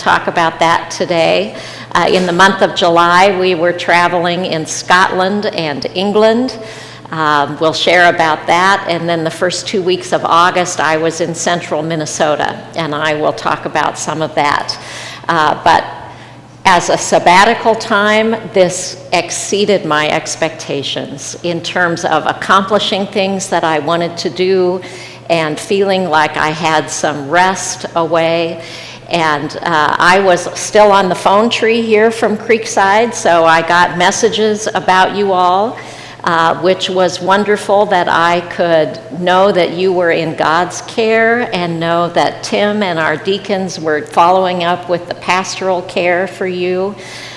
talk about that today. In the month of July, we were traveling in Scotland and England. We'll share about that. And then the first 2 weeks of August, I was in central Minnesota, and I will talk about some of that. But as a sabbatical time, this exceeded my expectations in terms of accomplishing things that I wanted to do and feeling like I had some rest away. And I was still on the phone tree here from Creekside, so I got messages about you all, which was wonderful that I could know that you were in God's care and know that Tim and our deacons were following up with the pastoral care for you.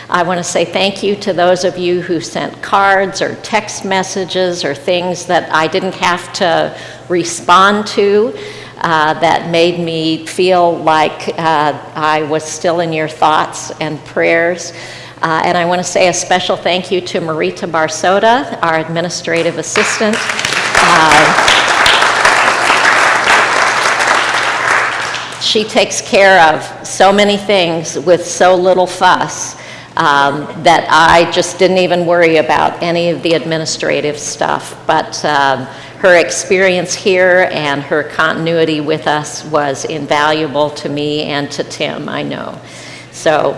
I want to say thank you to those of you who sent cards or text messages or things that I didn't have to respond to that made me feel like I was still in your thoughts and prayers. And I want to say a special thank you to Marita Barsota, our administrative assistant. She takes care of so many things with so little fuss that I just didn't even worry about any of the administrative stuff. But her experience here and her continuity with us was invaluable to me and to Tim, I know. So,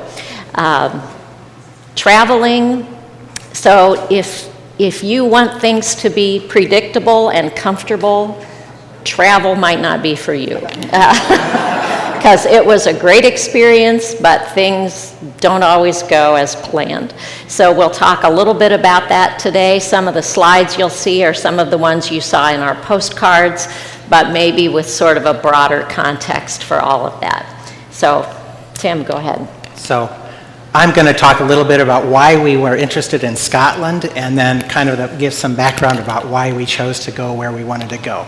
traveling, so if you want things to be predictable and comfortable, travel might not be for you. Because it was a great experience, but things don't always go as planned. So we'll talk a little bit about that today. Some of the slides you'll see are some of the ones you saw in our postcards, but maybe with sort of a broader context for all of that. So, Tim, go ahead. So, I'm going to talk a little bit about why we were interested in Scotland, and then kind of give some background about why we chose to go where we wanted to go.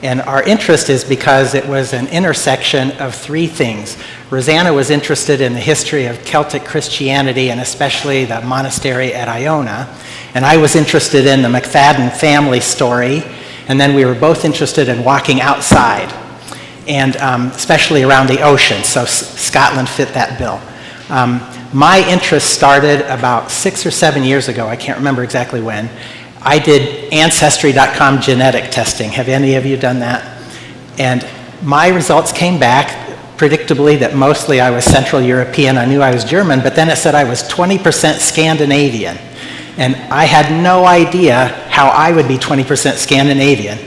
And our interest is because it was an intersection of three things. Rosanna was interested in the history of Celtic Christianity, and especially the monastery at Iona. And I was interested in the McFadden family story. And then we were both interested in walking outside, and especially around the ocean. So Scotland fit that bill. My interest started about 6 or 7 years ago. I can't remember exactly when. I did Ancestry.com genetic testing. Have any of you done that? And my results came back, predictably, that mostly I was Central European. I knew I was German, but then it said I was 20% Scandinavian. And I had no idea how I would be 20% Scandinavian.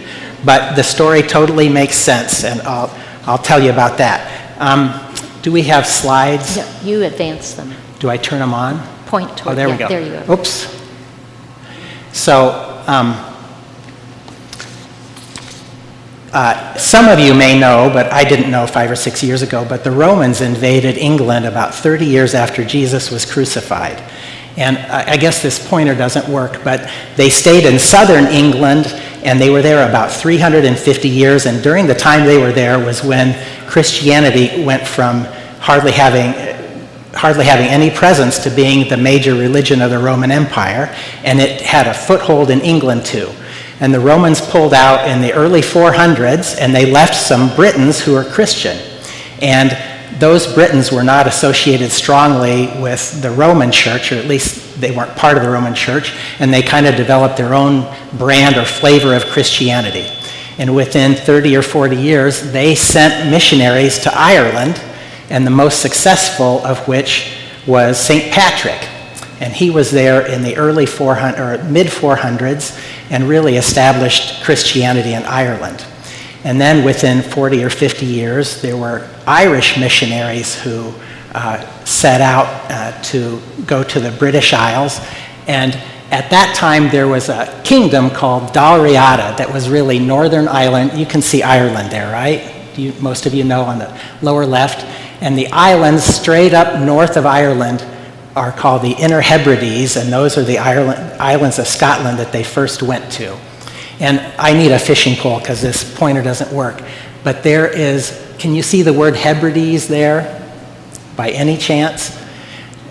But the story totally makes sense, and I'll tell you about that. Do we have slides? No, you advance them. Do I turn them on? Point toward. Oh, there we go. There you go. Oops. So, some of you may know, but I didn't know 5 or 6 years ago, but the Romans invaded England about 30 years after Jesus was crucified. And I guess this pointer doesn't work, but they stayed in southern England, and they were there about 350 years, and during the time they were there was when Christianity went from hardly having any presence to being the major religion of the Roman Empire, and it had a foothold in England too. And the Romans pulled out in the early 400s, and they left some Britons who were Christian. And those Britons were not associated strongly with the Roman Church, or at least they weren't part of the Roman Church, and they kind of developed their own brand or flavor of Christianity. And within 30 or 40 years, they sent missionaries to Ireland, and the most successful of which was St. Patrick. And he was there in the early mid-400s and really established Christianity in Ireland. And then within 40 or 50 years, there were Irish missionaries who set out to go to the British Isles. And at that time, there was a kingdom called Dalriada that was really Northern Ireland. You can see Ireland there, right? Most of you know on the lower left. And the islands straight up north of Ireland are called the Inner Hebrides, and those are the islands of Scotland that they first went to. And I need a fishing pole because this pointer doesn't work. But there is, can you see the word Hebrides there by any chance?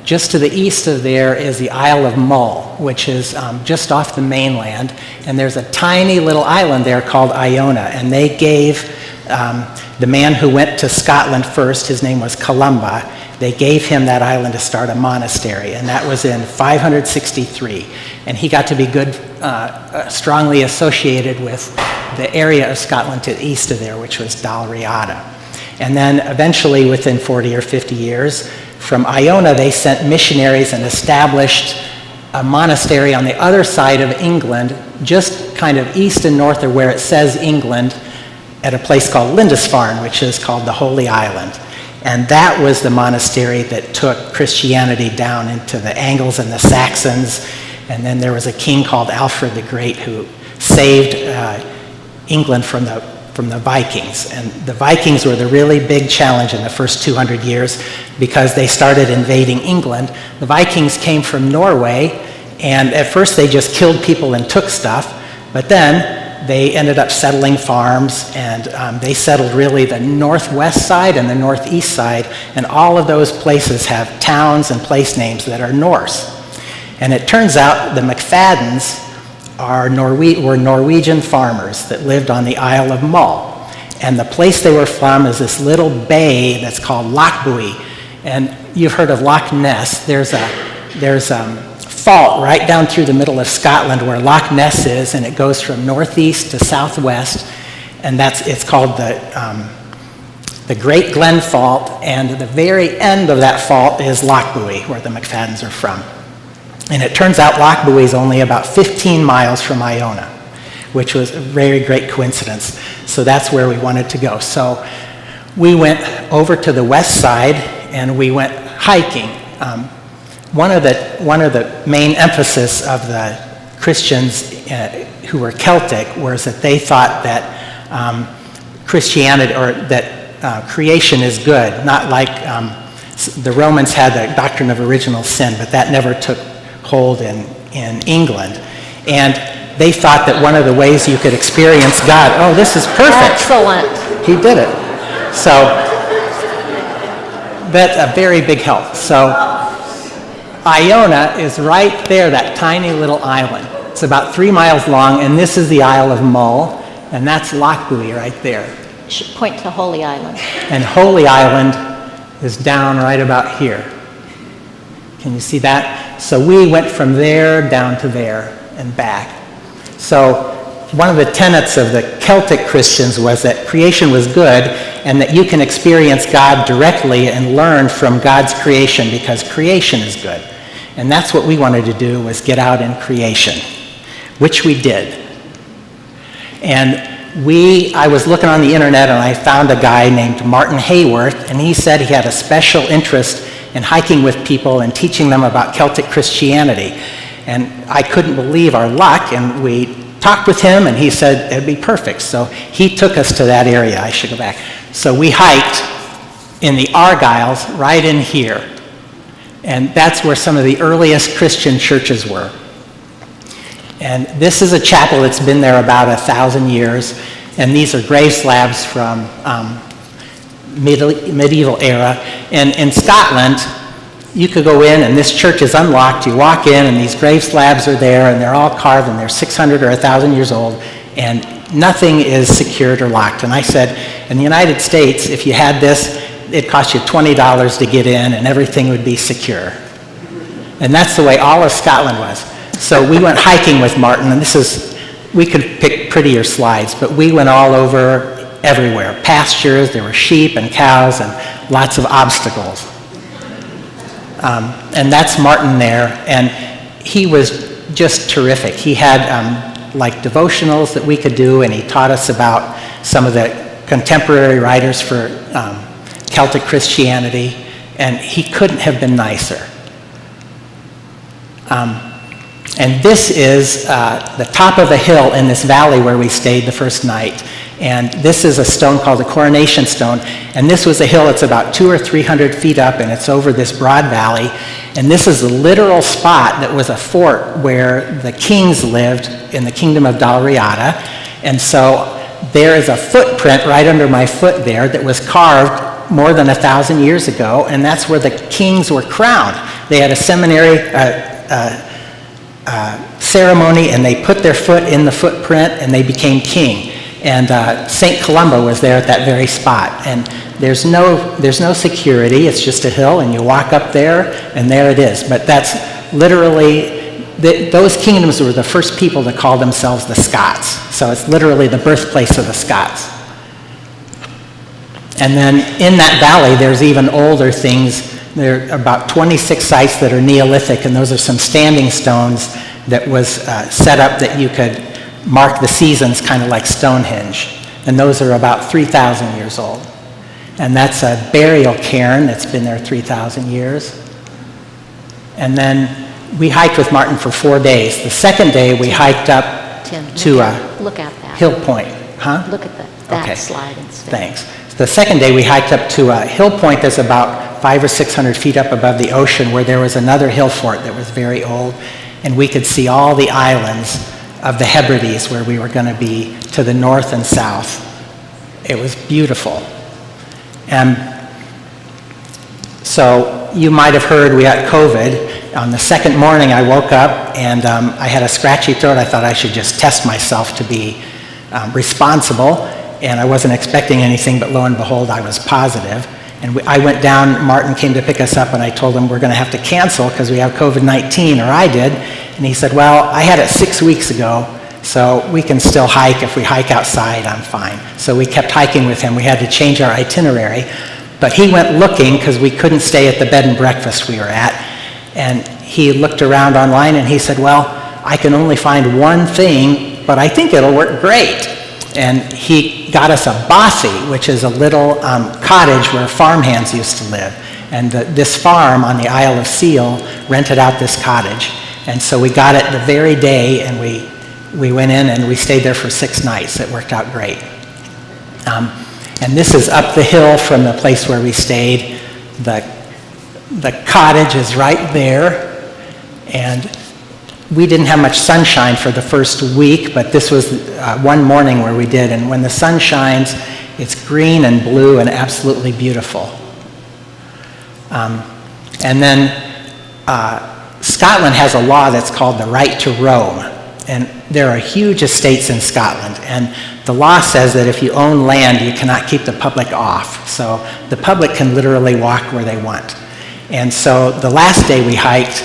Just to the east of there is the Isle of Mull, which is just off the mainland. And there's a tiny little island there called Iona. And they gave the man who went to Scotland first, his name was Columba, they gave him that island to start a monastery, and that was in 563. And he got to be strongly associated with the area of Scotland to the east of there, which was Dalriada. And then eventually, within 40 or 50 years, from Iona, they sent missionaries and established a monastery on the other side of England, just kind of east and north of where it says England, at a place called Lindisfarne, which is called the Holy Island. And that was the monastery that took Christianity down into the Angles and the Saxons. And then there was a king called Alfred the Great who saved England from the Vikings. And the Vikings were the really big challenge in the first 200 years because they started invading England. The Vikings came from Norway, and at first they just killed people and took stuff, but then they ended up settling farms, and they settled really the northwest side and the northeast side, and all of those places have towns and place names that are Norse. And it turns out the McFaddens were Norwegian farmers that lived on the Isle of Mull. And the place they were from is this little bay that's called Lochbuie. And you've heard of Loch Ness. There's fault right down through the middle of Scotland where Loch Ness is, and it goes from northeast to southwest, and it's called the Great Glen Fault, and the very end of that fault is Lochbuie, where the McFaddens are from. And it turns out Lochbuie is only about 15 miles from Iona, which was a very great coincidence. So that's where we wanted to go. So we went over to the west side, and we went hiking. One of the main emphasis of the Christians who were Celtic was that they thought that Christianity, or that creation is good, not like the Romans had the doctrine of original sin, but that never took hold in England. And they thought that one of the ways you could experience God, oh, this is perfect. Excellent. He did it. So that's a very big help. So Iona is right there, that tiny little island. It's about 3 miles long, and this is the Isle of Mull, and that's Lochbuie right there. Should point to Holy Island. And Holy Island is down right about here. Can you see that? So we went from there down to there and back. So one of the tenets of the Celtic Christians was that creation was good and that you can experience God directly and learn from God's creation because creation is good. And that's what we wanted to do, was get out in creation, which we did. And I was looking on the internet and I found a guy named Martin Hayworth, and he said he had a special interest in hiking with people and teaching them about Celtic Christianity. And I couldn't believe our luck, and we talked with him and he said it'd be perfect. So he took us to that area. I should go back. So we hiked in the Argylls right in here. And that's where some of the earliest Christian churches were. And this is a chapel that's been there about 1,000 years. And these are grave slabs from medieval era. And in Scotland, you could go in and this church is unlocked. You walk in and these grave slabs are there and they're all carved and they're 600 or 1,000 years old. And nothing is secured or locked. And I said, in the United States, if you had this, it cost you $20 to get in and everything would be secure. And that's the way all of Scotland was. So we went hiking with Martin, and we could pick prettier slides, but we went all over everywhere. Pastures, there were sheep and cows and lots of obstacles. And that's Martin there, and he was just terrific. He had like devotionals that we could do, and he taught us about some of the contemporary writers for Celtic Christianity, and he couldn't have been nicer. And this is the top of a hill in this valley where we stayed the first night. And this is a stone called the Coronation Stone. And this was a hill that's about 200 or 300 feet up, and it's over this broad valley. And this is the literal spot that was a fort where the kings lived in the kingdom of Dalriada. And so there is a footprint right under my foot there that was carved more than 1,000 years ago, and that's where the kings were crowned. They had a ceremony, and they put their foot in the footprint, and they became king. And St. Columba was there at that very spot. And there's no security. It's just a hill, and you walk up there, and there it is. But that's literally, those kingdoms were the first people to call themselves the Scots. So it's literally the birthplace of the Scots. And then in that valley, there's even older things. There are about 26 sites that are Neolithic, and those are some standing stones that was set up that you could mark the seasons, kind of like Stonehenge. And those are about 3,000 years old. And that's a burial cairn that's been there 3,000 years. And then we hiked with Martin for 4 days. The second day, we hiked up to look at that. Hill Point. Huh? Look at that slide instead. Thanks. The second day, we hiked up to Hill Point that's about 500 or 600 feet up above the ocean, where there was another hill fort that was very old. And we could see all the islands of the Hebrides where we were going to be to the north and south. It was beautiful. And so you might have heard we got COVID. On the second morning, I woke up and I had a scratchy throat. I thought I should just test myself to be responsible. And I wasn't expecting anything, but lo and behold, I was positive. And I went down, Martin came to pick us up, and I told him we're going to have to cancel because we have COVID-19, or I did. And he said, well, I had it 6 weeks ago, so we can still hike. If we hike outside, I'm fine. So we kept hiking with him. We had to change our itinerary. But he went looking because we couldn't stay at the bed and breakfast we were at. And he looked around online, and he said, well, I can only find one thing, but I think it'll work great. And he got us a bothy, which is a little cottage where farmhands used to live. And this farm on the Isle of Seal rented out this cottage. And so we got it the very day, and we went in and we stayed there for 6 nights. It worked out great. And this is up the hill from the place where we stayed. The cottage is right there. And we didn't have much sunshine for the first week, but this was one morning where we did. And when the sun shines, it's green and blue and absolutely beautiful. And then Scotland has a law that's called the right to roam. And there are huge estates in Scotland. And the law says that if you own land, you cannot keep the public off. So the public can literally walk where they want. And so the last day we hiked,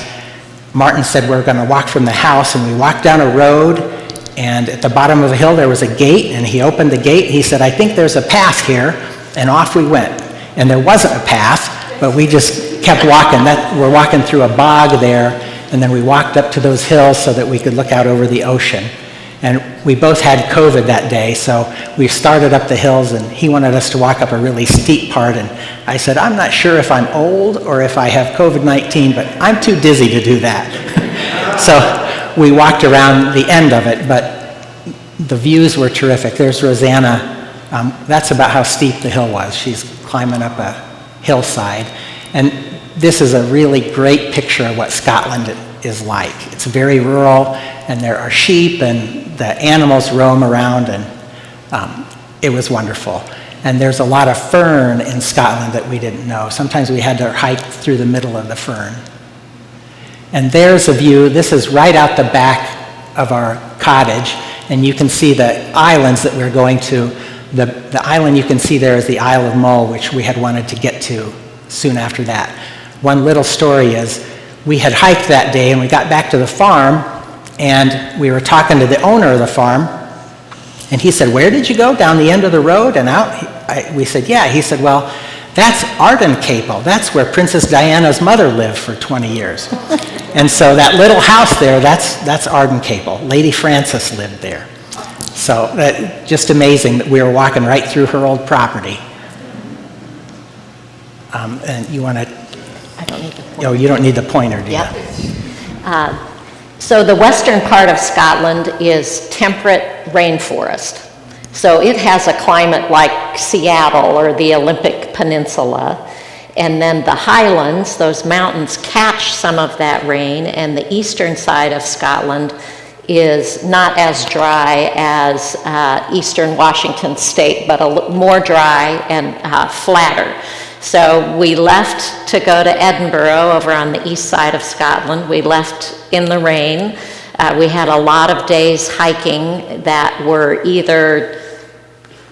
Martin said we're going to walk from the house, and we walked down a road, and at the bottom of a hill there was a gate, and he opened the gate. He said, I think there's a path here, and off we went. And there wasn't a path, but we just kept walking. We're walking through a bog there, and then we walked up to those hills so that we could look out over the ocean. And we both had COVID that day, so we started up the hills, and he wanted us to walk up a really steep part. And I said, I'm not sure if I'm old or if I have COVID-19, but I'm too dizzy to do that. So we walked around the end of it, but the views were terrific. There's Rosanna. That's about how steep the hill was. She's climbing up a hillside. And this is a really great picture of what Scotland is like. It's very rural, and there are sheep, and the animals roam around, and it was wonderful. And there's a lot of fern in Scotland that we didn't know. Sometimes we had to hike through the middle of the fern. And there's a view. This is right out the back of our cottage, and you can see the islands that we're going to. The island you can see there is the Isle of Mull, which we had wanted to get to soon after that. One little story is we had hiked that day, and we got back to the farm, and we were talking to the owner of the farm, and he said, where did you go? Down the end of the road and out? We said, yeah. He said, well, that's Ardenkapel. That's where Princess Diana's mother lived for 20 years. And so that little house there, that's Ardenkapel. Lady Frances lived there. So just amazing that we were walking right through her old property. And you want to... I don't need the pointer. Oh, you don't need the pointer, do you? Yep. So the western part of Scotland is temperate rainforest. So it has a climate like Seattle or the Olympic Peninsula. And then the highlands, those mountains, catch some of that rain, and the eastern side of Scotland is not as dry as eastern Washington state, but more dry and flatter. So we left to go to Edinburgh over on the east side of Scotland. We left in the rain. We had a lot of days hiking that were either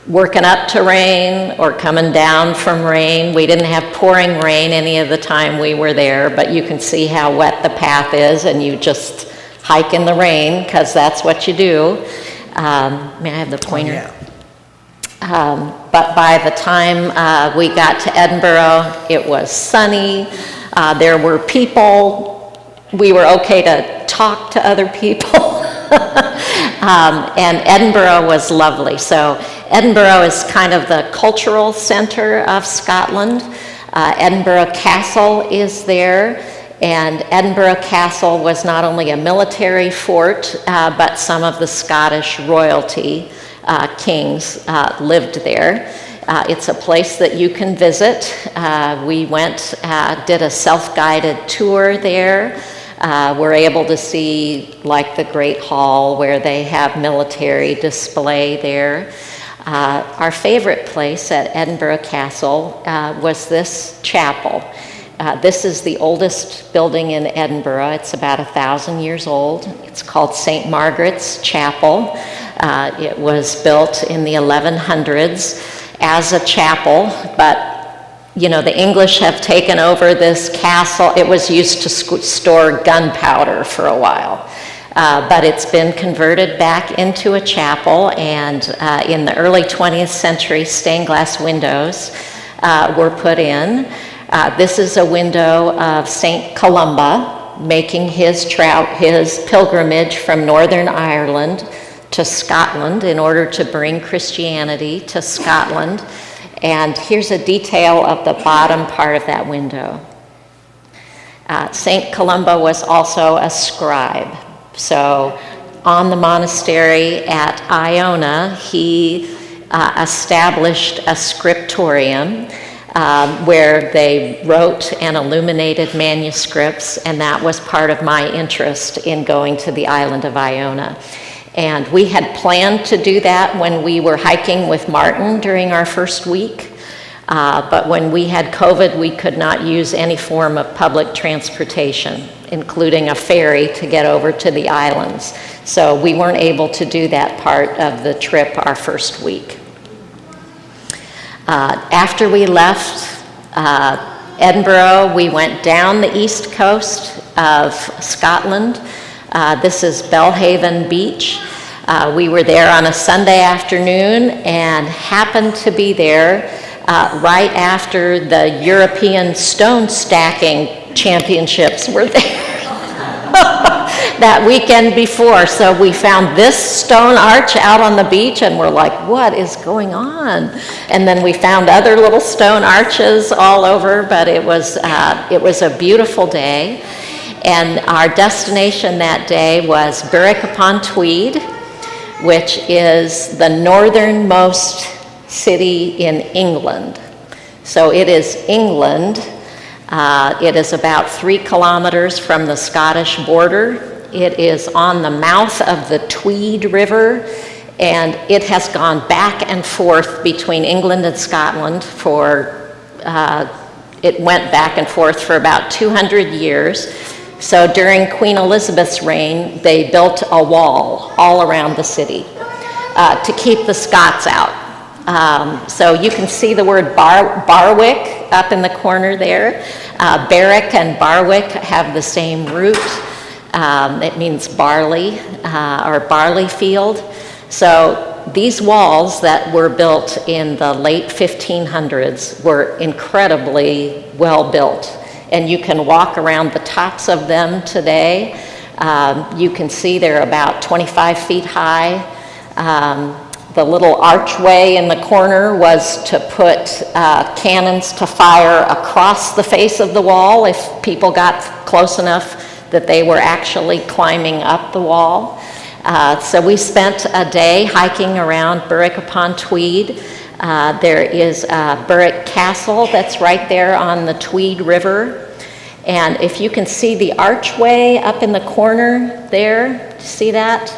working up to rain or coming down from rain. We didn't have pouring rain any of the time we were there, but you can see how wet the path is, and you just hike in the rain because that's what you do. May I have the pointer? Yeah. But by the time we got to Edinburgh, it was sunny. There were people. We were okay to talk to other people. And Edinburgh was lovely. So Edinburgh is kind of the cultural center of Scotland. Edinburgh Castle is there. And Edinburgh Castle was not only a military fort, but some of the Scottish royalty kings lived there. It's a place that you can visit. We went, did a self-guided tour there. We're able to see like the Great Hall where they have military display there. Our favorite place at Edinburgh Castle was this chapel. This is the oldest building in Edinburgh. It's about 1,000 years old. It's called St. Margaret's Chapel. It was built in the 1100s as a chapel, but you know, the English have taken over this castle. It was used to store gunpowder for a while, but it's been converted back into a chapel, and in the early 20th century, stained glass windows were put in. This is a window of St. Columba making his pilgrimage from Northern Ireland to Scotland in order to bring Christianity to Scotland. And here's a detail of the bottom part of that window. St. Columba was also a scribe. So on the monastery at Iona, he established a scriptorium where they wrote and illuminated manuscripts, and that was part of my interest in going to the island of Iona. And we had planned to do that when we were hiking with Martin during our first week, but when we had COVID, we could not use any form of public transportation, including a ferry to get over to the islands. So we weren't able to do that part of the trip our first week. After we left Edinburgh, we went down the east coast of Scotland. This is Belhaven Beach. We were there on a Sunday afternoon and happened to be there right after the European stone stacking championships were there that weekend before. So we found this stone arch out on the beach and we're like, what is going on? And then we found other little stone arches all over, but it was a beautiful day. And our destination that day was Berwick upon Tweed, which is the northernmost city in England. So it is England. It is about 3 kilometers from the Scottish border. It is on the mouth of the Tweed River, and it has gone back and forth between England and Scotland it went back and forth for about 200 years. So during Queen Elizabeth's reign, they built a wall all around the city to keep the Scots out. So you can see the word Barwick up in the corner there. Berwick and Barwick have the same root. It means barley or barley field. So these walls that were built in the late 1500s were incredibly well built. And you can walk around the tops of them today. You can see they're about 25 feet high. The little archway in the corner was to put cannons to fire across the face of the wall if people got close enough that they were actually climbing up the wall. So we spent a day hiking around Berwick upon Tweed. There is Berwick Castle that's right there on the Tweed River. And if you can see the archway up in the corner there, see that?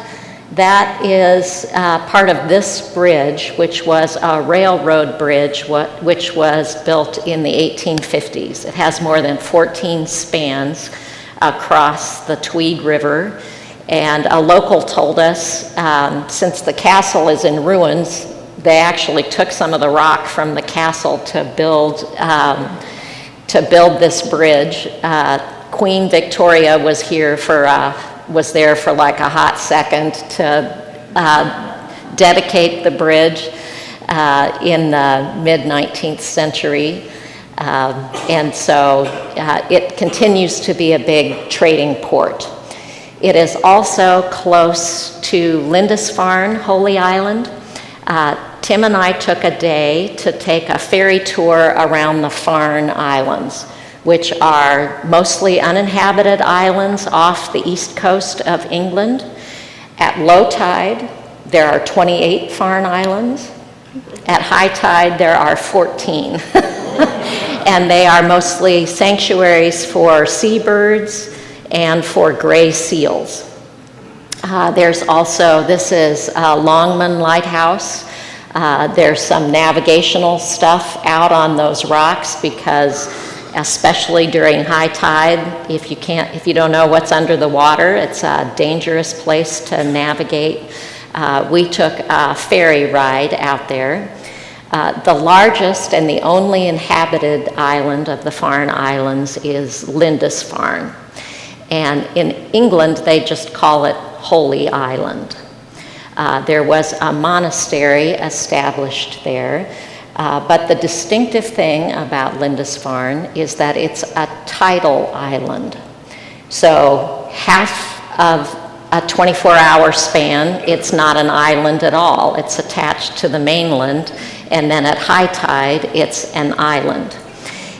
That is part of this bridge, which was a railroad bridge, which was built in the 1850s. It has more than 14 spans across the Tweed River. And a local told us, since the castle is in ruins, they actually took some of the rock from the castle to build this bridge. Queen Victoria was there for like a hot second to dedicate the bridge in the mid-19th century. And so it continues to be a big trading port. It is also close to Lindisfarne, Holy Island. Tim and I took a day to take a ferry tour around the Farne Islands, which are mostly uninhabited islands off the east coast of England. At low tide, there are 28 Farne Islands. At high tide, there are 14. And they are mostly sanctuaries for seabirds and for gray seals. There's also, this is Longman Lighthouse. There's some navigational stuff out on those rocks because especially during high tide, if you don't know what's under the water, it's a dangerous place to navigate. We took a ferry ride out there. The largest and the only inhabited island of the Farne Islands is Lindisfarne. And in England, they just call it Holy Island. There was a monastery established there, but the distinctive thing about Lindisfarne is that it's a tidal island. So half of a 24-hour span, it's not an island at all. It's attached to the mainland, and then at high tide, it's an island.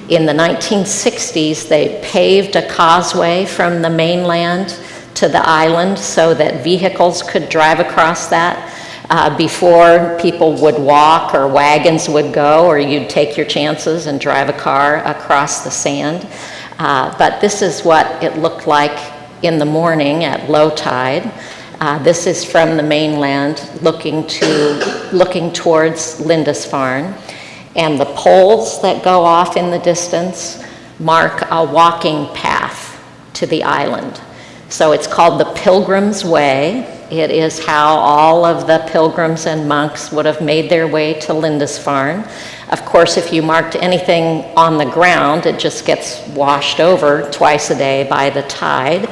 In the 1960s, they paved a causeway from the mainland to the island so that vehicles could drive across that. Before, people would walk or wagons would go, or you'd take your chances and drive a car across the sand. But this is what it looked like in the morning at low tide. This is from the mainland looking towards Lindisfarne. And the poles that go off in the distance mark a walking path to the island. So it's called the Pilgrim's Way. It is how all of the pilgrims and monks would have made their way to Lindisfarne. Of course, if you marked anything on the ground, it just gets washed over twice a day by the tide.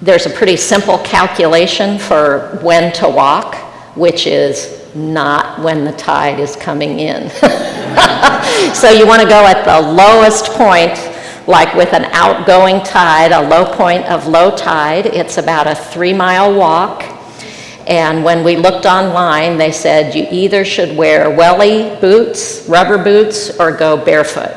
There's a pretty simple calculation for when to walk, which is not when the tide is coming in. So you want to go at the lowest point, like with an outgoing tide, a low point of low tide. It's about a 3-mile walk. And when we looked online, they said you either should wear welly boots, rubber boots, or go barefoot.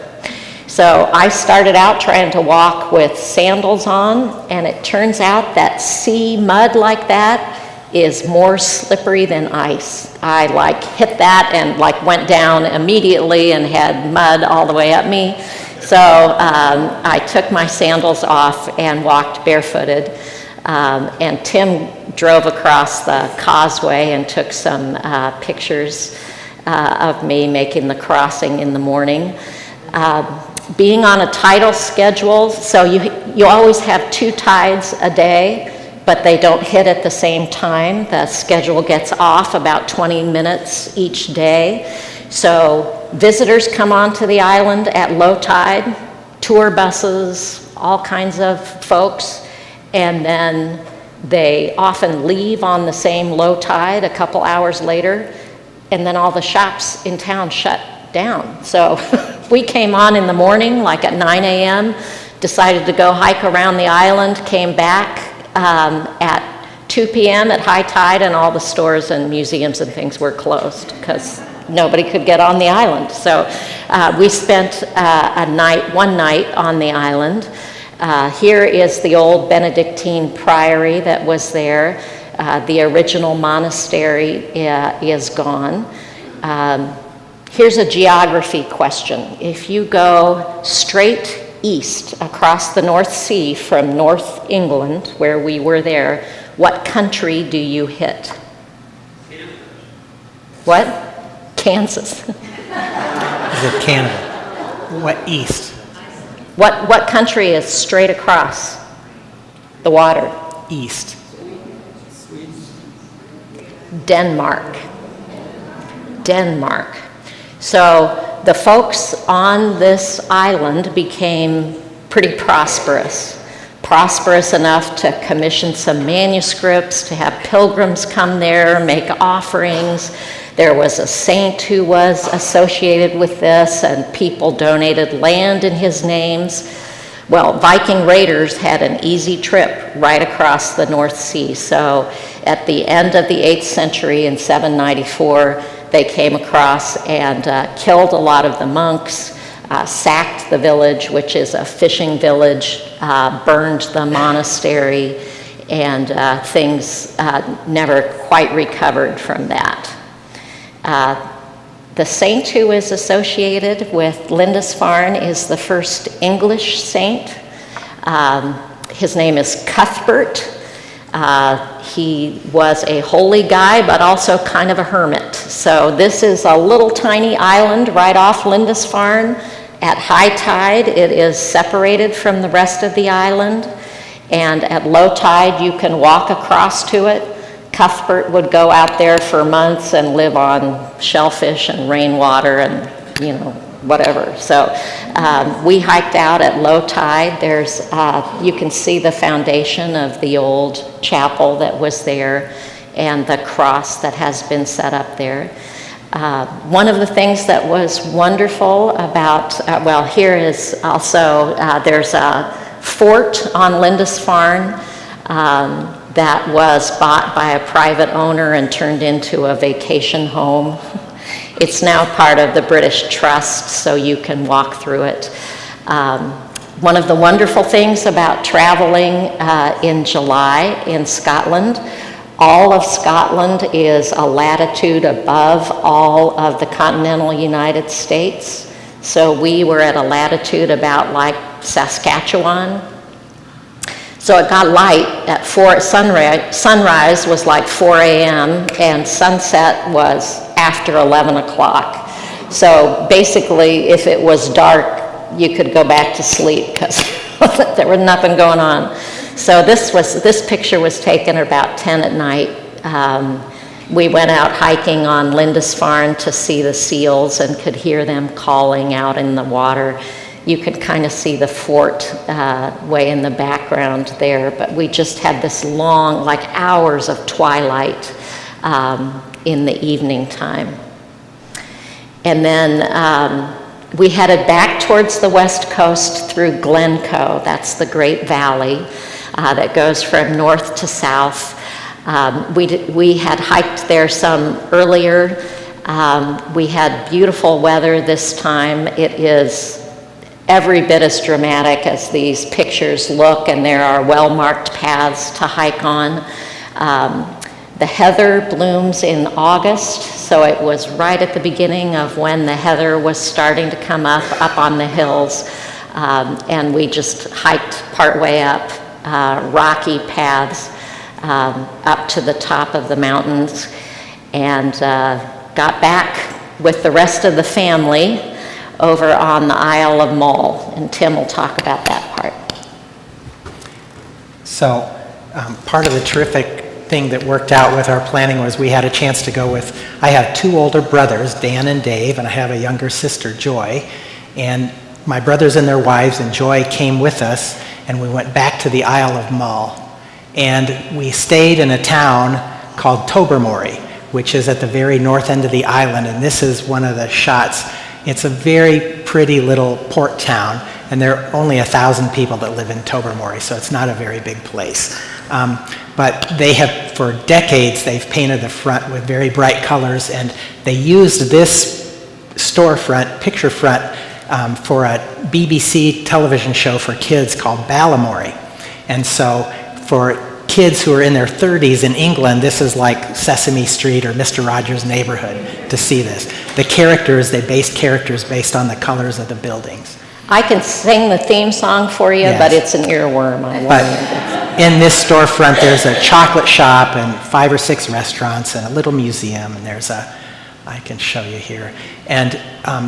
So I started out trying to walk with sandals on, and it turns out that sea mud like that is more slippery than ice. I hit that and went down immediately and had mud all the way up me. So I took my sandals off and walked barefooted. And Tim drove across the causeway and took some pictures of me making the crossing in the morning. Being on a tidal schedule, so you always have 2 tides a day, but they don't hit at the same time. The schedule gets off about 20 minutes each day. So visitors come onto the island at low tide, tour buses, all kinds of folks, and then they often leave on the same low tide a couple hours later, and then all the shops in town shut down. So we came on in the morning, at 9 a.m., decided to go hike around the island, came back at 2 p.m. at high tide, and all the stores and museums and things were closed because nobody could get on the island. So we spent one night on the island. Here is the old Benedictine priory that was there. The original monastery is gone. Here's a geography question. If you go straight east across the North Sea from North England, where we were there, what country do you hit? What? Kansas. Is it Canada? What east? What country is straight across the water? East. Denmark. Denmark. So the folks on this island became pretty prosperous. Prosperous enough to commission some manuscripts, to have pilgrims come there, make offerings. There was a saint who was associated with this, and people donated land in his names. Well, Viking raiders had an easy trip right across the North Sea. So at the end of the 8th century in 794, they came across and killed a lot of the monks, sacked the village, which is a fishing village, burned the monastery, and things never quite recovered from that. The saint who is associated with Lindisfarne is the first English saint. His name is Cuthbert. He was a holy guy, but also kind of a hermit. So this is a little tiny island right off Lindisfarne. At high tide, it is separated from the rest of the island, and at low tide, you can walk across to it. Cuthbert would go out there for months and live on shellfish and rainwater and, whatever. So we hiked out at low tide. There's, you can see the foundation of the old chapel that was there and the cross that has been set up there. One of the things that was wonderful about, here is also, there's a fort on Lindisfarne that was bought by a private owner and turned into a vacation home. It's now part of the British Trust, so you can walk through it. One of the wonderful things about traveling in July in Scotland, all of Scotland is a latitude above all of the continental United States. So we were at a latitude about like Saskatchewan. So it got light at 4, sunrise was like 4 a.m. and sunset was after 11 o'clock. So basically, if it was dark, you could go back to sleep because there was nothing going on. So this picture was taken about 10 at night. We went out hiking on Lindisfarne to see the seals and could hear them calling out in the water. You could kind of see the fort way in the background there, but we just had this long, like hours of twilight in the evening time. And then we headed back towards the west coast through Glencoe. That's the Great Valley that goes from north to south. We had hiked there some earlier. We had beautiful weather this time. It is every bit as dramatic as these pictures look, and there are well-marked paths to hike on. The heather blooms in August, so it was right at the beginning of when the heather was starting to come up on the hills, and we just hiked partway up rocky paths up to the top of the mountains, and got back with the rest of the family over on the Isle of Mull, and Tim will talk about that part. So part of the terrific thing that worked out with our planning was we had a chance to go with, I have 2 older brothers, Dan and Dave, and I have a younger sister, Joy, and my brothers and their wives and Joy came with us, and we went back to the Isle of Mull, and we stayed in a town called Tobermory, which is at the very north end of the island, and this is one of the shots. It's a very pretty little port town, and there are only 1,000 people that live in Tobermory, so it's not a very big place. But they have, for decades, they've painted the front with very bright colors, and they used this storefront, picture front, for a BBC television show for kids called Balamory. And so for kids who are in their 30s in England, this is like Sesame Street or Mr. Rogers' Neighborhood to see this. The characters, they based characters based on the colors of the buildings. I can sing the theme song for you, Yes. but it's an earworm. But in this storefront, there's a chocolate shop and 5 or 6 restaurants and a little museum, and there's I can show you here. And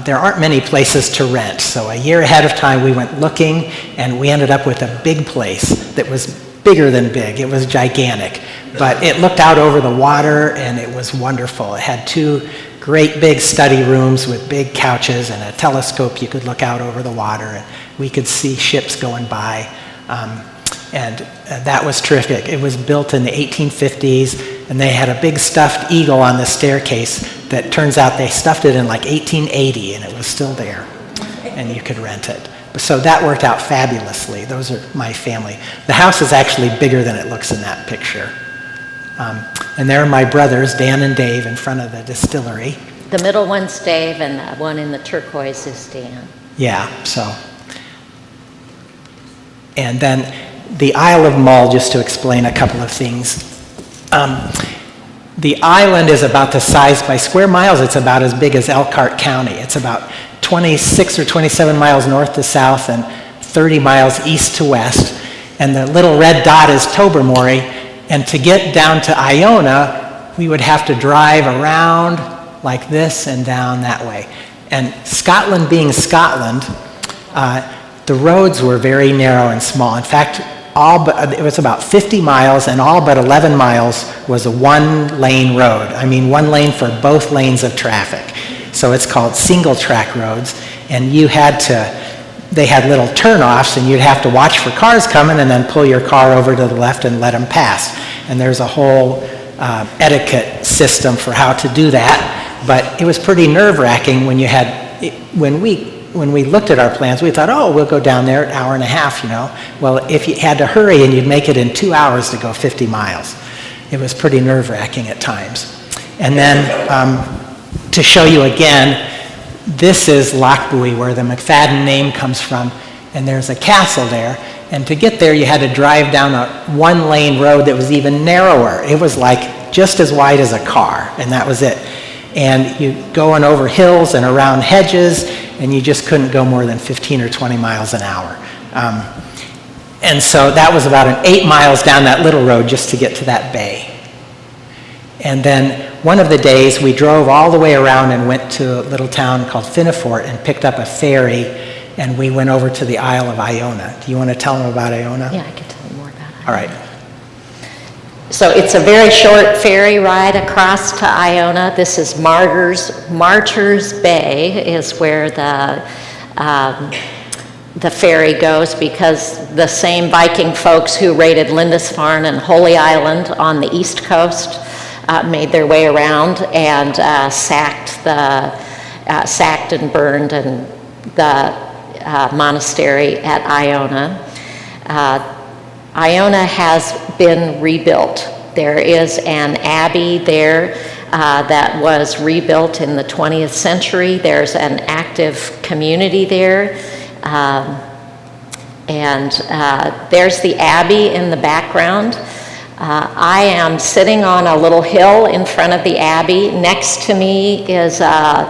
there aren't many places to rent, so a year ahead of time we went looking, and we ended up with a big place that was bigger than big. It was gigantic. But it looked out over the water, and it was wonderful. It had 2 great big study rooms with big couches and a telescope. You could look out over the water, and we could see ships going by. And that was terrific. It was built in the 1850s, and they had a big stuffed eagle on the staircase that turns out they stuffed it in like 1880, and it was still there, and you could rent it. So that worked out fabulously. Those are my family. The house is actually bigger than it looks in that picture. And there are my brothers, Dan and Dave, in front of the distillery. The middle one's Dave, and the one in the turquoise is Dan. Yeah, so. And then the Isle of Mull, just to explain a couple of things. The island is about the size, by square miles, it's about as big as Elkhart County. It's about 26 or 27 miles north to south and 30 miles east to west. And the little red dot is Tobermory. And to get down to Iona, we would have to drive around like this and down that way. And Scotland being Scotland, the roads were very narrow and small. In fact, it was about 50 miles, and all but 11 miles was a 1-lane road. I mean, 1 lane for both lanes of traffic. So it's called single track roads, and they had little turnoffs, and you'd have to watch for cars coming and then pull your car over to the left and let them pass. And there's a whole etiquette system for how to do that. But it was pretty nerve-wracking when we looked at our plans. We thought, oh, we'll go down there an hour and a half, Well, if you had to hurry, and you'd make it in 2 hours to go 50 miles. It was pretty nerve-wracking at times. And then to show you again, this is Lochbuie, where the McFadden name comes from, and there's a castle there. And to get there, you had to drive down a 1-lane road that was even narrower. It was like just as wide as a car, and that was it. And you going over hills and around hedges, and you just couldn't go more than 15 or 20 miles an hour. And so that was about 8 miles down that little road just to get to that bay. And then one of the days, we drove all the way around and went to a little town called Finnefort and picked up a ferry, and we went over to the Isle of Iona. Do you want to tell them about Iona? Yeah, I can tell you more about Iona. All right. So it's a very short ferry ride across to Iona. This is Martyrs Bay is where the ferry goes, because the same Viking folks who raided Lindisfarne and Holy Island on the east coast made their way around and sacked and burned the monastery at Iona. Iona has been rebuilt. There is an abbey there that was rebuilt in the 20th century. There's an active community there. There's the abbey in the background. I am sitting on a little hill in front of the abbey. Next to me is a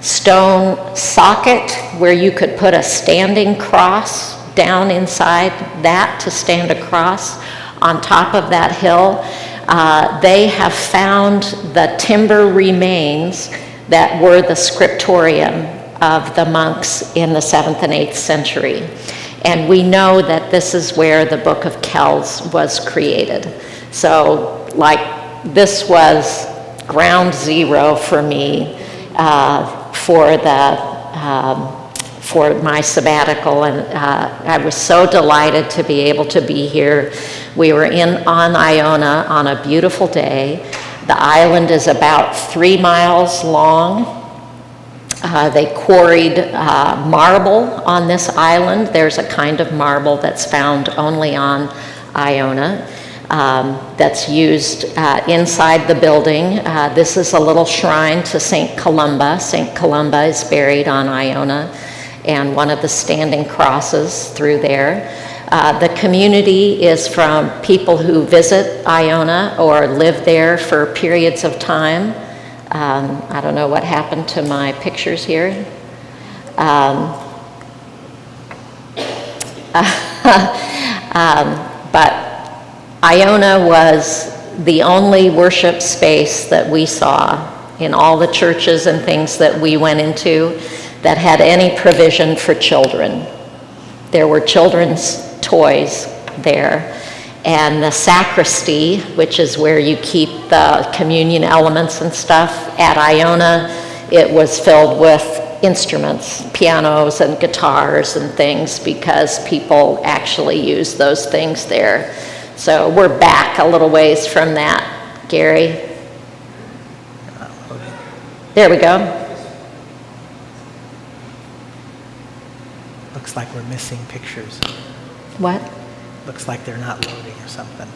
stone socket where you could put a standing cross down inside that to stand across on top of that hill. They have found the timber remains that were the scriptorium of the monks in the 7th and 8th century. And we know that this is where the Book of Kells was created. So, this was ground zero for me for my sabbatical, and I was so delighted to be able to be here. We were on Iona on a beautiful day. The island is about 3 miles long. They quarried marble on this island. There's a kind of marble that's found only on Iona that's used inside the building. This is a little shrine to St. Columba. St. Columba is buried on Iona, and one of the standing crosses through there. The community is from people who visit Iona or live there for periods of time. I don't know what happened to my pictures here. But Iona was the only worship space that we saw in all the churches and things that we went into that had any provision for children. There were children's toys there, And the sacristy, which is where you keep the communion elements and stuff, at Iona, it was filled with instruments, pianos and guitars and things, because people actually use those things there. So we're back a little ways from that, Gary. There we go. Looks like we're missing pictures. What? Looks like they're not loading or something.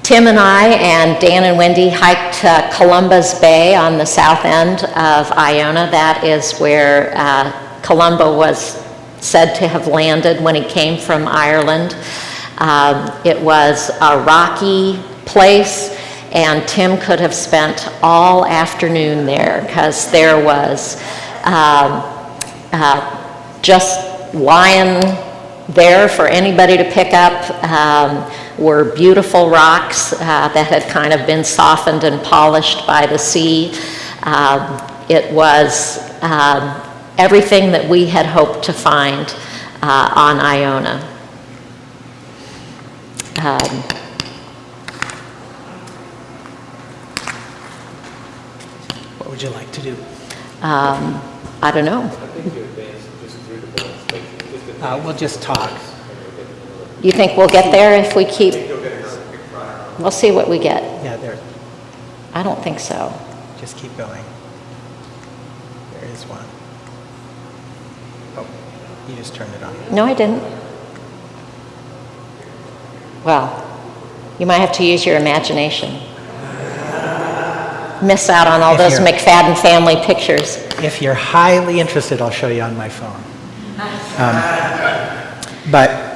Tim and I and Dan and Wendy hiked Columba Bay on the south end of Iona. That is where Columba was said to have landed when he came from Ireland. It was a rocky place, and Tim could have spent all afternoon there, because there was just lying there for anybody to pick up were beautiful rocks that had kind of been softened and polished by the sea. It was everything that we had hoped to find on Iona. What would you like to do? I don't know. We'll just talk. You think we'll get there if we keep... We'll see what we get. Yeah, there. I don't think so. Just keep going. There is one. Oh, you just turned it on. No, I didn't. Well, you might have to use your imagination. Miss out on all those McFadden family pictures. If you're highly interested, I'll show you on my phone. But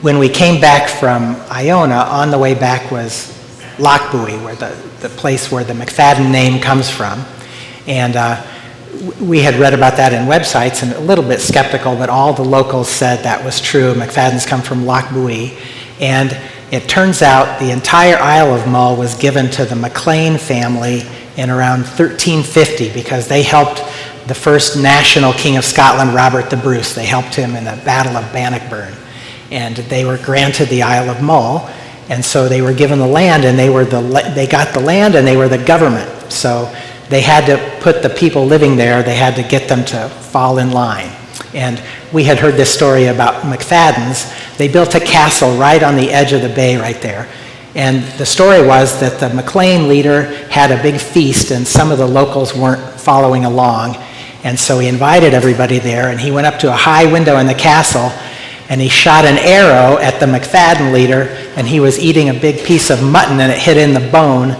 when we came back from Iona, on the way back was Lochbuie, where the place where the McFadden name comes from. And we had read about that in websites and a little bit skeptical, but all the locals said that was true. McFaddens come from Lochbuie. And it turns out the entire Isle of Mull was given to the MacLean family in around 1350, because they helped the first national king of Scotland, Robert the Bruce. They helped him in the Battle of Bannockburn. And they were granted the Isle of Mull, and so they were given the land, and they got the land, and they were the government. So they had to put the people living there, they had to get them to fall in line. And we had heard this story about McFaddens. They built a castle right on the edge of the bay right there. And the story was that the MacLean leader had a big feast, and some of the locals weren't following along. And so he invited everybody there, and he went up to a high window in the castle, and he shot an arrow at the McFadden leader, and he was eating a big piece of mutton, and it hit in the bone,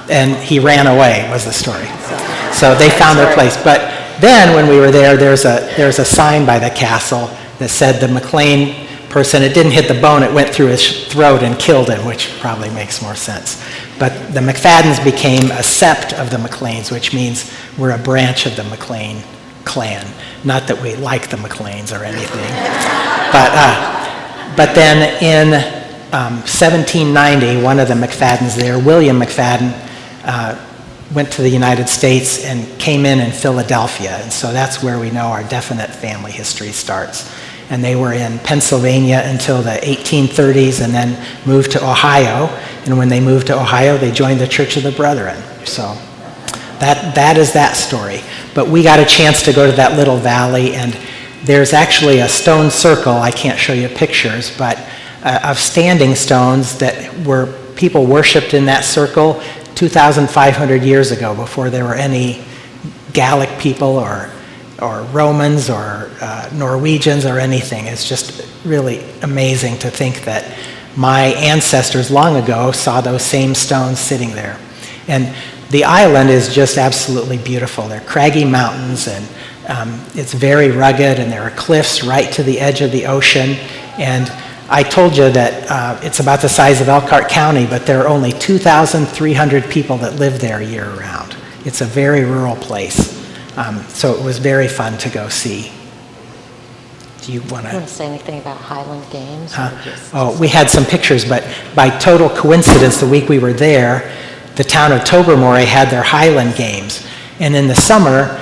and he ran away, was the story. So they found their place. But then when we were there, there's a sign by the castle that said the MacLean person, it didn't hit the bone, it went through his throat and killed him, which probably makes more sense. But the McFaddens became a sept of the MacLeans, which means we're a branch of the MacLean clan. Not that we like the MacLeans or anything. But then in 1790, one of the McFaddens there, William McFadden, went to the United States and came in Philadelphia. And so that's where we know our definite family history starts. And they were in Pennsylvania until the 1830s, and then moved to Ohio. And when they moved to Ohio, they joined the Church of the Brethren. So that is that story. But we got a chance to go to that little valley, and there's actually a stone circle, I can't show you pictures, but of standing stones that were people worshipped in that circle 2,500 years ago, before there were any Gallic people or Romans or Norwegians or anything. It's just really amazing to think that my ancestors long ago saw those same stones sitting there. And the island is just absolutely beautiful. They're craggy mountains, and it's very rugged, and there are cliffs right to the edge of the ocean. And I told you that it's about the size of Elkhart County, but there are only 2,300 people that live there year-round. It's a very rural place. So it was very fun to go see. Do you want to say anything about Highland Games? Oh, we had some pictures, but by total coincidence, the week we were there, the town of Tobermory had their Highland Games. And in the summer,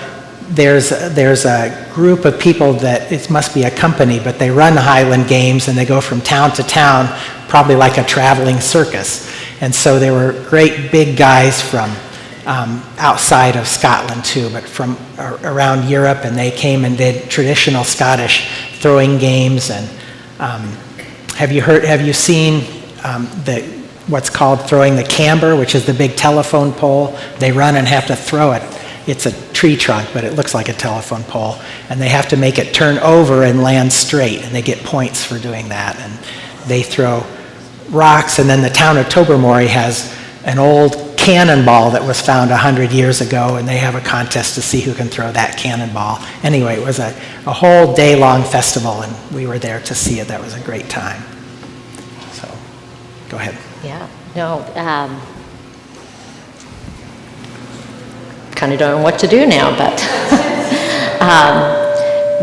there's a group of people that, it must be a company, but they run Highland Games and they go from town to town, probably like a traveling circus. And so there were great big guys from outside of Scotland too, but from around Europe, and they came and did traditional Scottish throwing games. And have you seen what's called throwing the camber, which is the big telephone pole? They run and have to throw it. It's a tree trunk, but it looks like a telephone pole, and they have to make it turn over and land straight, and they get points for doing that. And they throw rocks, and then the town of Tobermory has an old cannonball that was found 100 years ago, and they have a contest to see who can throw that cannonball. Anyway, it was a whole day-long festival, and we were there to see it. That was a great time. So, go ahead. Yeah, no, kind of don't know what to do now, but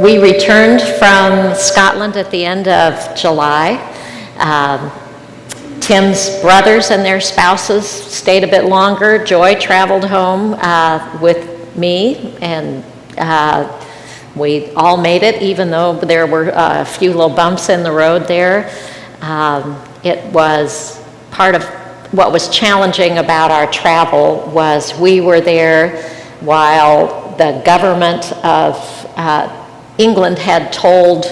we returned from Scotland at the end of July. Tim's brothers and their spouses stayed a bit longer. Joy traveled home with me, and we all made it, even though there were a few little bumps in the road there. It was part of what was challenging about our travel was we were there while the government of England had told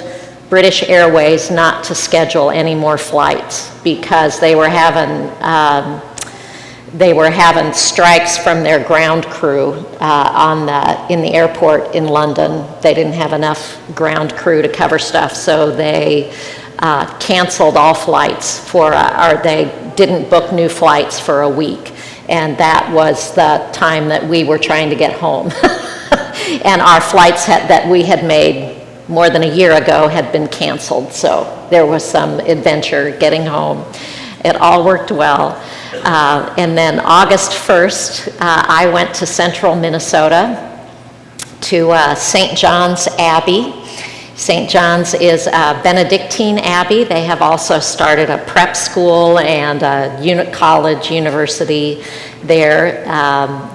British Airways not to schedule any more flights because they were having strikes from their ground crew in the airport in London. They didn't have enough ground crew to cover stuff, so they canceled all flights or they didn't book new flights for a week. And that was the time that we were trying to get home. And our flights that we had made more than a year ago had been canceled, so there was some adventure getting home. It all worked well. And then August 1st, I went to central Minnesota to St. John's Abbey. St. John's is a Benedictine abbey. They have also started a prep school and a college university there.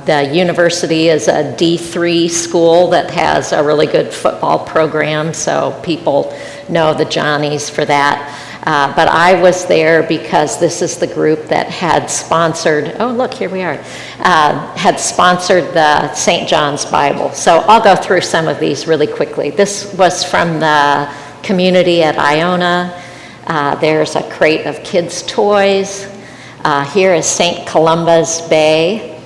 The university is a D3 school that has a really good football program, so people know the Johnnies for that. But I was there because this is the group that had sponsored, oh look, here we are, had sponsored the St. John's Bible. So I'll go through some of these really quickly. This was from the community at Iona. There's a crate of kids' toys. Here is St. Columba's Bay.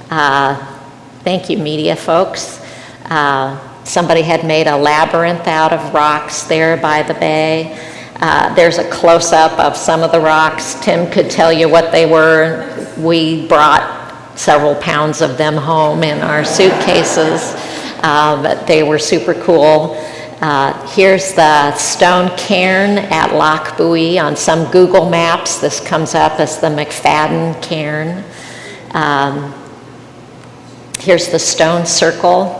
Thank you, media folks. Somebody had made a labyrinth out of rocks there by the bay. There's a close-up of some of the rocks. Tim could tell you what they were. We brought several pounds of them home in our suitcases, but they were super cool. Here's the stone cairn at Loch Buoy. On some Google Maps, this comes up as the McFadden cairn. Here's the stone circle.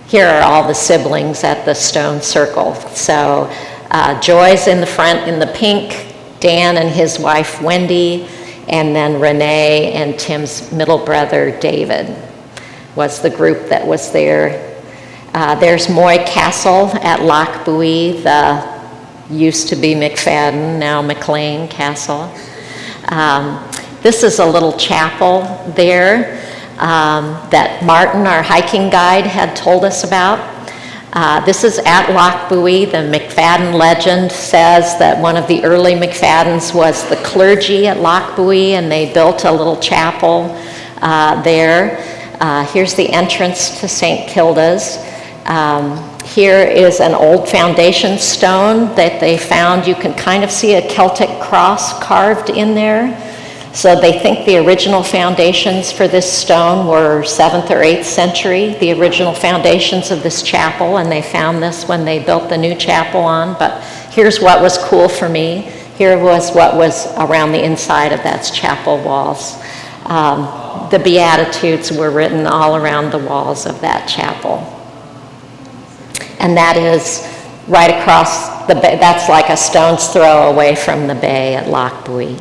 Here are all the siblings at the stone circle. So Joy's in the front in the pink, Dan and his wife Wendy, and then Renee and Tim's middle brother David was the group that was there. There's Moy Castle at Loch Buoy, the used to be McFadden, now McLean Castle. This is a little chapel there that Martin, our hiking guide, had told us about. This is at Loch Buoy. The McFadden legend says that one of the early McFaddens was the clergy at Loch Buoy, and they built a little chapel there. Here's the entrance to St. Kilda's. Here is an old foundation stone that they found. You can kind of see a Celtic cross carved in there. So they think the original foundations for this stone were 7th or 8th century, the original foundations of this chapel, and they found this when they built the new chapel on. But here's what was cool for me. Here was what was around the inside of that chapel walls. The Beatitudes were written all around the walls of that chapel. And that is right across the bay. That's like a stone's throw away from the bay at Loch Buoy.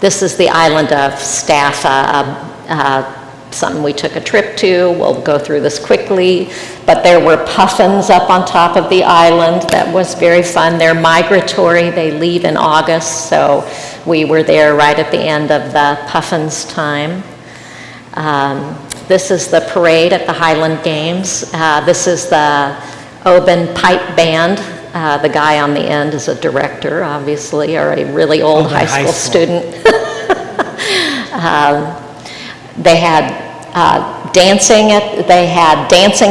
This is the island of Staffa, something we took a trip to. We'll go through this quickly, but there were puffins up on top of the island. That was very fun. They're migratory. They leave in August, so we were there right at the end of the puffins' time. This is the parade at the Highland Games. This is the Oban Pipe Band. The guy on the end is a director, obviously, or a really old high school student. They had dancing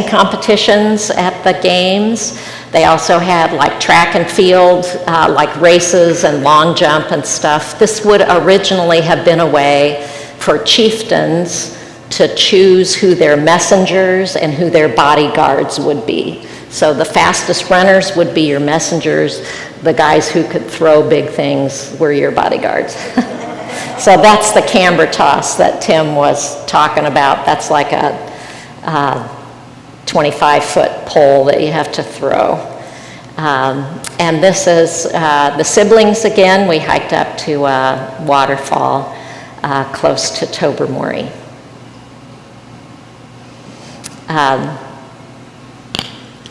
competitions at the games. They also had like track and field, like races and long jump and stuff. This would originally have been a way for chieftains to choose who their messengers and who their bodyguards would be. So the fastest runners would be your messengers. The guys who could throw big things were your bodyguards. So that's the camber toss that Tim was talking about. That's like a 25-foot pole that you have to throw. And this is the siblings again. We hiked up to a waterfall close to Tobermory.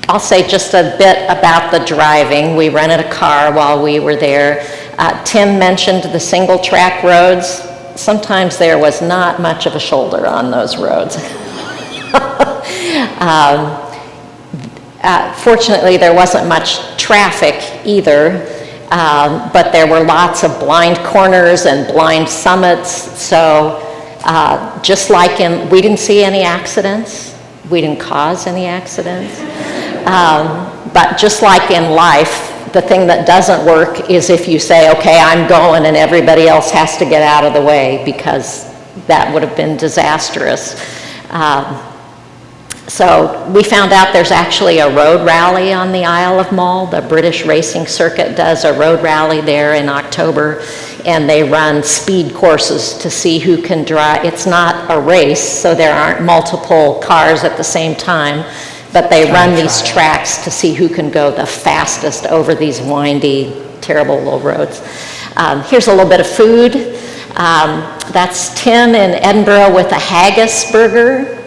I'll say just a bit about the driving. We rented a car while we were there. Tim mentioned the single track roads. Sometimes there was not much of a shoulder on those roads. Fortunately, there wasn't much traffic either, but there were lots of blind corners and blind summits. So just like we didn't see any accidents. We didn't cause any accidents. But just like in life, the thing that doesn't work is if you say, okay, I'm going and everybody else has to get out of the way, because that would have been disastrous. So we found out there's actually a road rally on the Isle of Mull. The British Racing Circuit does a road rally there in October, and they run speed courses to see who can drive. It's not a race, so there aren't multiple cars at the same time, but they run these tracks to see who can go the fastest over these windy, terrible little roads. Here's a little bit of food. That's Tim in Edinburgh with a haggis burger.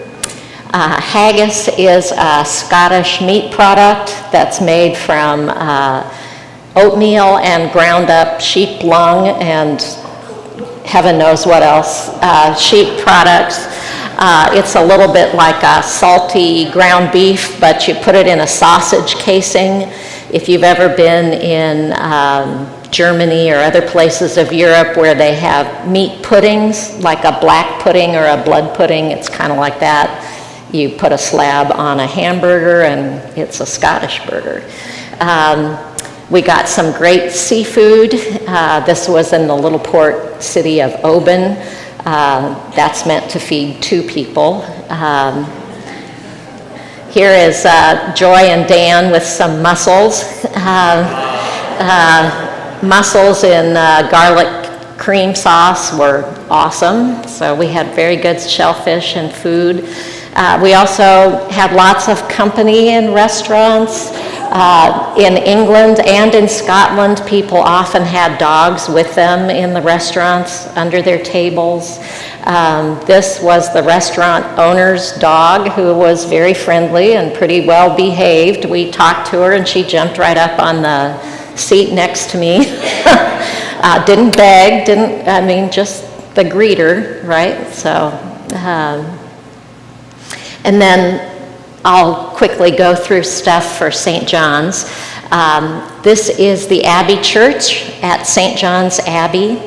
Haggis is a Scottish meat product that's made from oatmeal and ground up sheep lung and heaven knows what else, sheep products. It's a little bit like a salty ground beef, but you put it in a sausage casing. If you've ever been in Germany or other places of Europe where they have meat puddings, like a black pudding or a blood pudding, it's kind of like that. You put a slab on a hamburger and it's a Scottish burger. We got some great seafood. This was in the little port city of Oban. That's meant to feed 2 people. Here is Joy and Dan with some mussels. Mussels in garlic cream sauce were awesome. So we had very good shellfish and food. We also had lots of company in restaurants. In England and in Scotland, people often had dogs with them in the restaurants under their tables. This was the restaurant owner's dog, who was very friendly and pretty well behaved. We talked to her and she jumped right up on the seat next to me. Didn't beg, just the greeter, right? So, and then I'll quickly go through stuff for St. John's. This is the Abbey Church at St. John's Abbey.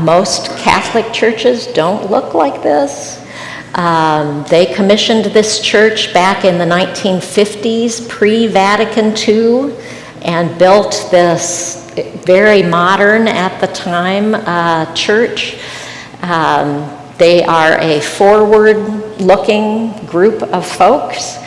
Most Catholic churches don't look like this. They commissioned this church back in the 1950s, pre-Vatican II, and built this very modern at the time church. They are a forward-looking group of folks,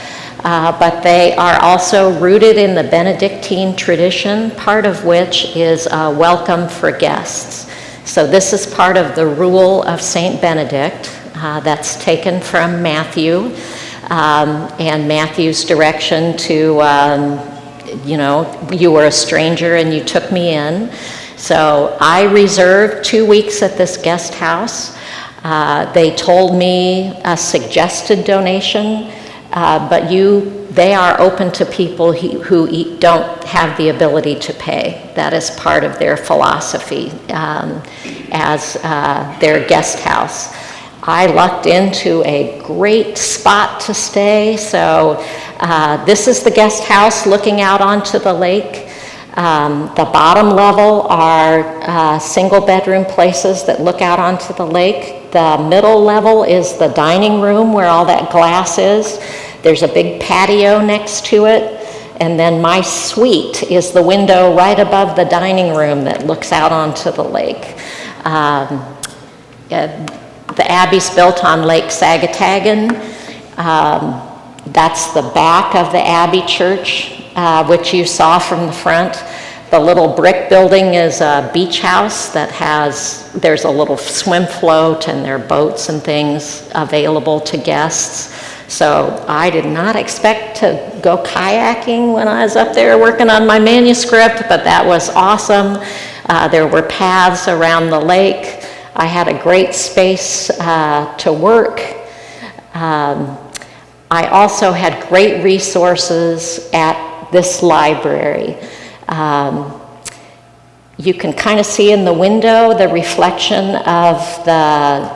but they are also rooted in the Benedictine tradition, part of which is welcome for guests. So this is part of the rule of Saint Benedict that's taken from Matthew, and Matthew's direction to, you were a stranger and you took me in. So I reserved 2 weeks at this guest house. They told me a suggested donation, but they are open to people who don't have the ability to pay. That is part of their philosophy as their guest house. I lucked into a great spot to stay. So this is the guest house looking out onto the lake. The bottom level are single bedroom places that look out onto the lake. The middle level is the dining room where all that glass is. There's a big patio next to it. And then my suite is the window right above the dining room that looks out onto the lake. The Abbey's built on Lake Sagatagan. That's the back of the Abbey Church, which you saw from the front. The little brick building is a beach house that there's a little swim float and there are boats and things available to guests. So I did not expect to go kayaking when I was up there working on my manuscript, but that was awesome. There were paths around the lake. I had a great space to work. I also had great resources at this library. You can kind of see in the window the reflection of the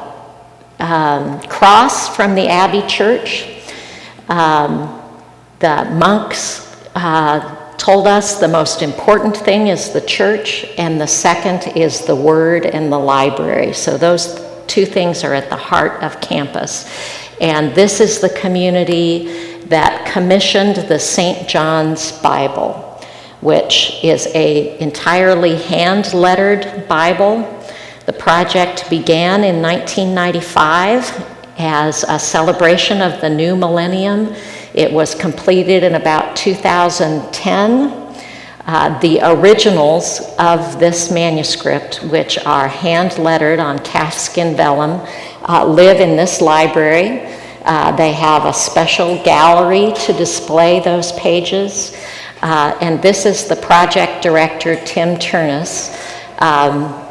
cross from the Abbey Church. The monks told us the most important thing is the church, and the second is the word and the library. So those two things are at the heart of campus. And this is the community that commissioned the St. John's Bible, which is an entirely hand-lettered Bible. The project began in 1995 as a celebration of the new millennium. It was completed in about 2010. The originals of this manuscript, which are hand-lettered on calfskin vellum, live in this library. They have a special gallery to display those pages. And this is the project director, Tim Turnus,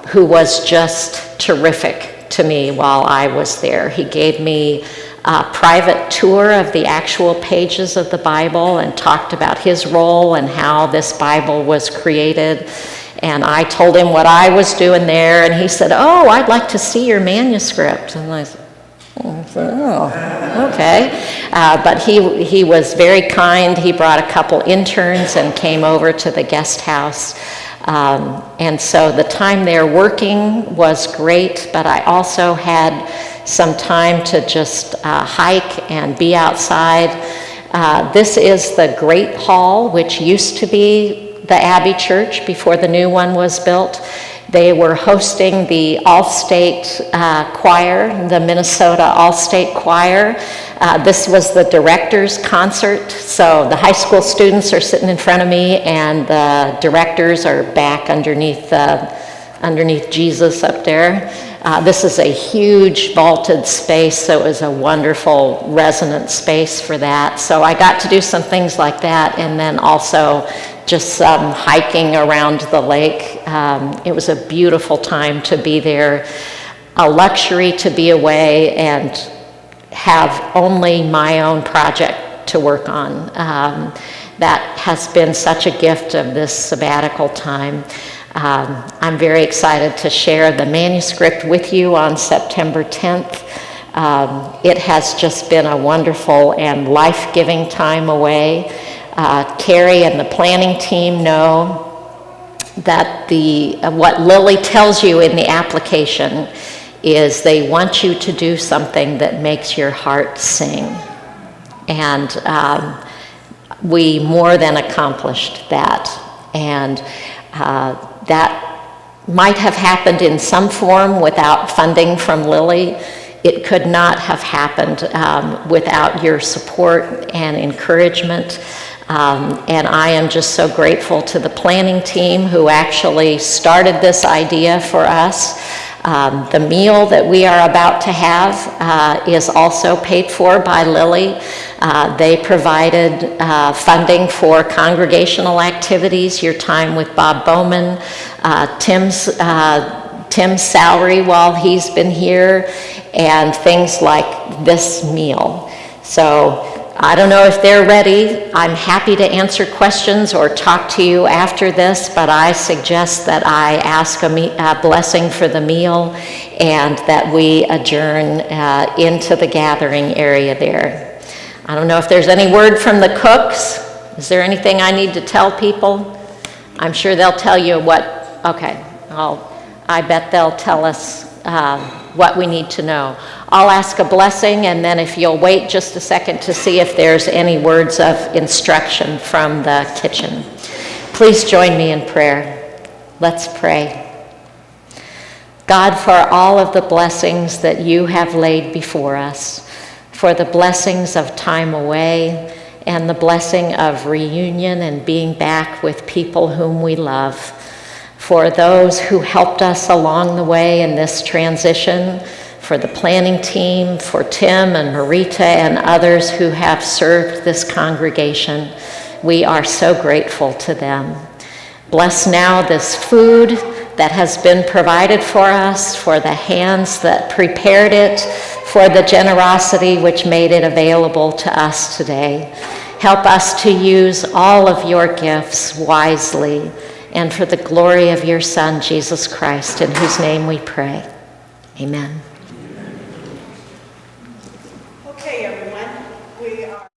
who was just terrific to me while I was there. He gave me a private tour of the actual pages of the Bible and talked about his role and how this Bible was created. And I told him what I was doing there, and he said, "Oh, I'd like to see your manuscript." And I said, "Oh, okay." But he was very kind. He brought a couple interns and came over to the guest house. And so the time there working was great, but I also had some time to just hike and be outside. This is the Great Hall, which used to be the Abbey Church before the new one was built. They were hosting the All-State Choir, the Minnesota All-State Choir. This was the director's concert, so the high school students are sitting in front of me, and the directors are back underneath Jesus up there. This is a huge vaulted space, so it was a wonderful resonant space for that. So I got to do some things like that, and then also just some hiking around the lake. It was a beautiful time to be there, a luxury to be away and have only my own project to work on. That has been such a gift of this sabbatical time. I'm very excited to share the manuscript with you on September 10th. It has just been a wonderful and life-giving time away. Carrie and the planning team know that what Lily tells you in the application is they want you to do something that makes your heart sing. And we more than accomplished that. And that might have happened in some form without funding from Lily. It could not have happened without your support and encouragement. And I am just so grateful to the planning team who actually started this idea for us. The meal that we are about to have is also paid for by Lily. They provided funding for congregational activities, your time with Bob Bowman, Tim's salary while he's been here, and things like this meal. So I don't know if they're ready. I'm happy to answer questions or talk to you after this, but I suggest that I ask a blessing for the meal and that we adjourn into the gathering area there. I don't know if there's any word from the cooks. Is there anything I need to tell people? I'm sure they'll tell you I bet they'll tell us what we need to know. I'll ask a blessing, and then if you'll wait just a second to see if there's any words of instruction from the kitchen. Please join me in prayer. Let's pray. God, for all of the blessings that you have laid before us, for the blessings of time away and the blessing of reunion and being back with people whom we love, for those who helped us along the way in this transition, for the planning team, for Tim and Marita and others who have served this congregation. We are so grateful to them. Bless now this food that has been provided for us, for the hands that prepared it, for the generosity which made it available to us today. Help us to use all of your gifts wisely and for the glory of your Son, Jesus Christ, in whose name we pray. Amen. Okay, everyone, we are...